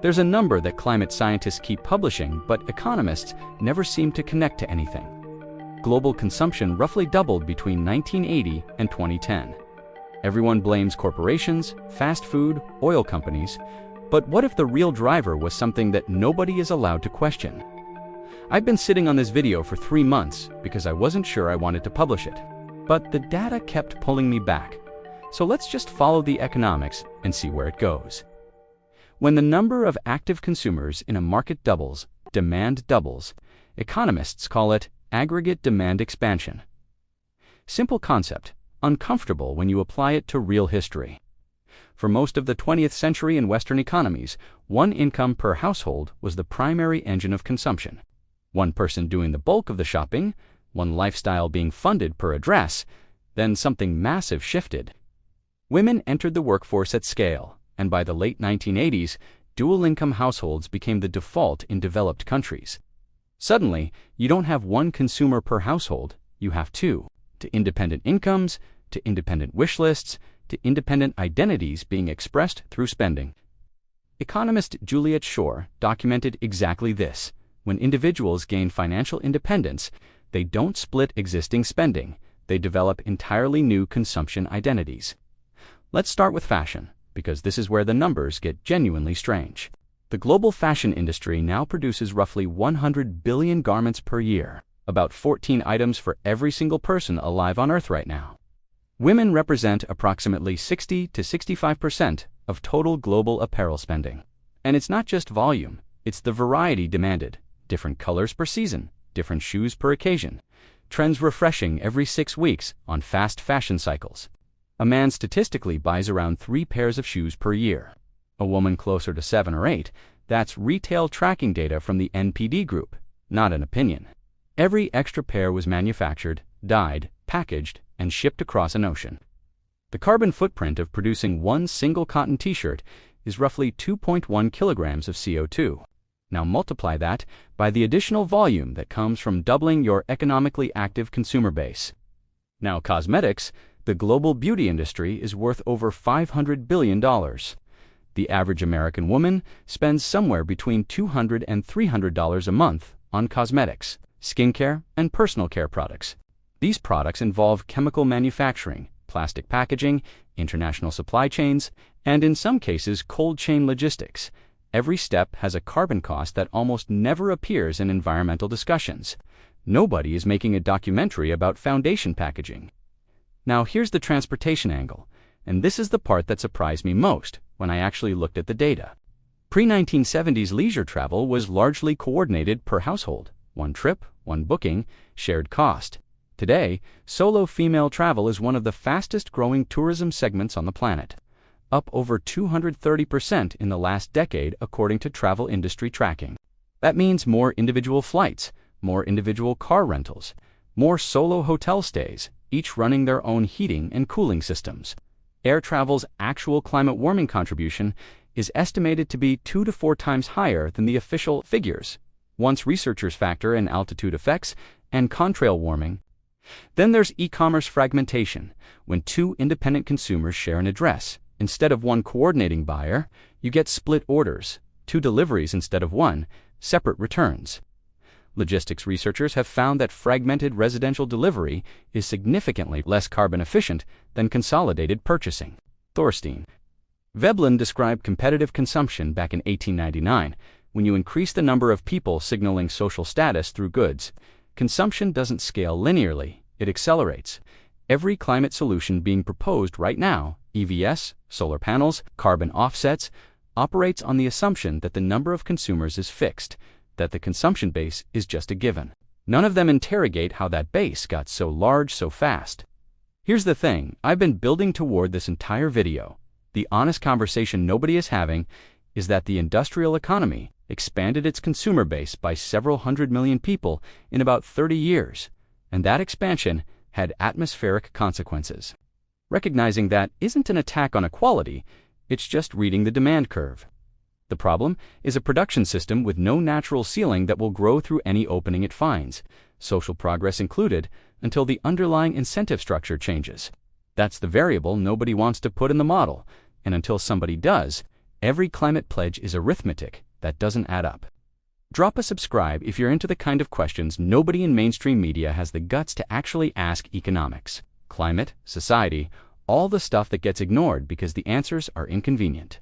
There's a number that climate scientists keep publishing, but economists never seem to connect to anything. Global consumption roughly doubled between 1980 and 2010. Everyone blames corporations, fast food, oil companies, but what if the real driver was something that nobody is allowed to question? I've been sitting on this video for 3 months because I wasn't sure I wanted to publish it, but the data kept pulling me back. So let's just follow the economics and see where it goes. When the number of active consumers in a market doubles, demand doubles. Economists call it aggregate demand expansion. Simple concept, uncomfortable when you apply it to real history. For most of the 20th century in Western economies, one income per household was the primary engine of consumption. One person doing the bulk of the shopping, one lifestyle being funded per address. Then something massive shifted. Women entered the workforce at scale, and by the late 1980s, dual-income households became the default in developed countries. Suddenly, you don't have one consumer per household, you have two, to independent incomes, to independent wish lists, to independent identities being expressed through spending. Economist Juliet Schor documented exactly this. When individuals gain financial independence, they don't split existing spending, they develop entirely new consumption identities. Let's start with fashion, because this is where the numbers get genuinely strange. The global fashion industry now produces roughly 100 billion garments per year, about 14 items for every single person alive on Earth right now. Women represent approximately 60 to 65% of total global apparel spending. And it's not just volume, it's the variety demanded. Different colors per season, different shoes per occasion, trends refreshing every 6 weeks on fast fashion cycles. A man statistically buys around 3 pairs of shoes per year. A woman closer to 7 or 8. That's retail tracking data from the NPD group, not an opinion. Every extra pair was manufactured, dyed, packaged, and shipped across an ocean. The carbon footprint of producing one single cotton t-shirt is roughly 2.1 kilograms of CO2. Now multiply that by the additional volume that comes from doubling your economically active consumer base. Now cosmetics, the global beauty industry is worth over $500 billion. The average American woman spends somewhere between $200 and $300 a month on cosmetics, skincare, and personal care products. These products involve chemical manufacturing, plastic packaging, international supply chains, and in some cases cold chain logistics. Every step has a carbon cost that almost never appears in environmental discussions. Nobody is making a documentary about foundation packaging. Now here's the transportation angle, and this is the part that surprised me most when I actually looked at the data. Pre-1970s leisure travel was largely coordinated per household. One trip, one booking, shared cost. Today, solo female travel is one of the fastest growing tourism segments on the planet, up over 230% in the last decade according to travel industry tracking. That means more individual flights, more individual car rentals, more solo hotel stays, each running their own heating and cooling systems. Air travel's actual climate warming contribution is estimated to be 2 to 4 times higher than the official figures, once researchers factor in altitude effects and contrail warming. Then there's e-commerce fragmentation. When 2 independent consumers share an address, instead of one coordinating buyer, you get split orders, 2 deliveries instead of 1, separate returns. Logistics researchers have found that fragmented residential delivery is significantly less carbon efficient than consolidated purchasing. Thorstein. Veblen described competitive consumption back in 1899. When you increase the number of people signaling social status through goods, consumption doesn't scale linearly, it accelerates. Every climate solution being proposed right now, EVs, solar panels, carbon offsets, operates on the assumption that the number of consumers is fixed, that the consumption base is just a given. None of them interrogate how that base got so large so fast. Here's the thing I've been building toward this entire video. The honest conversation nobody is having is that the industrial economy expanded its consumer base by several hundred million people in about 30 years, and that expansion had atmospheric consequences. Recognizing that isn't an attack on equality, it's just reading the demand curve. The problem is a production system with no natural ceiling that will grow through any opening it finds, social progress included, until the underlying incentive structure changes. That's the variable nobody wants to put in the model, and until somebody does, Every climate pledge is arithmetic that doesn't add up. Drop a subscribe if you're into the kind of questions nobody in mainstream media has the guts to actually ask: economics, climate, society, all the stuff that gets ignored because the answers are inconvenient.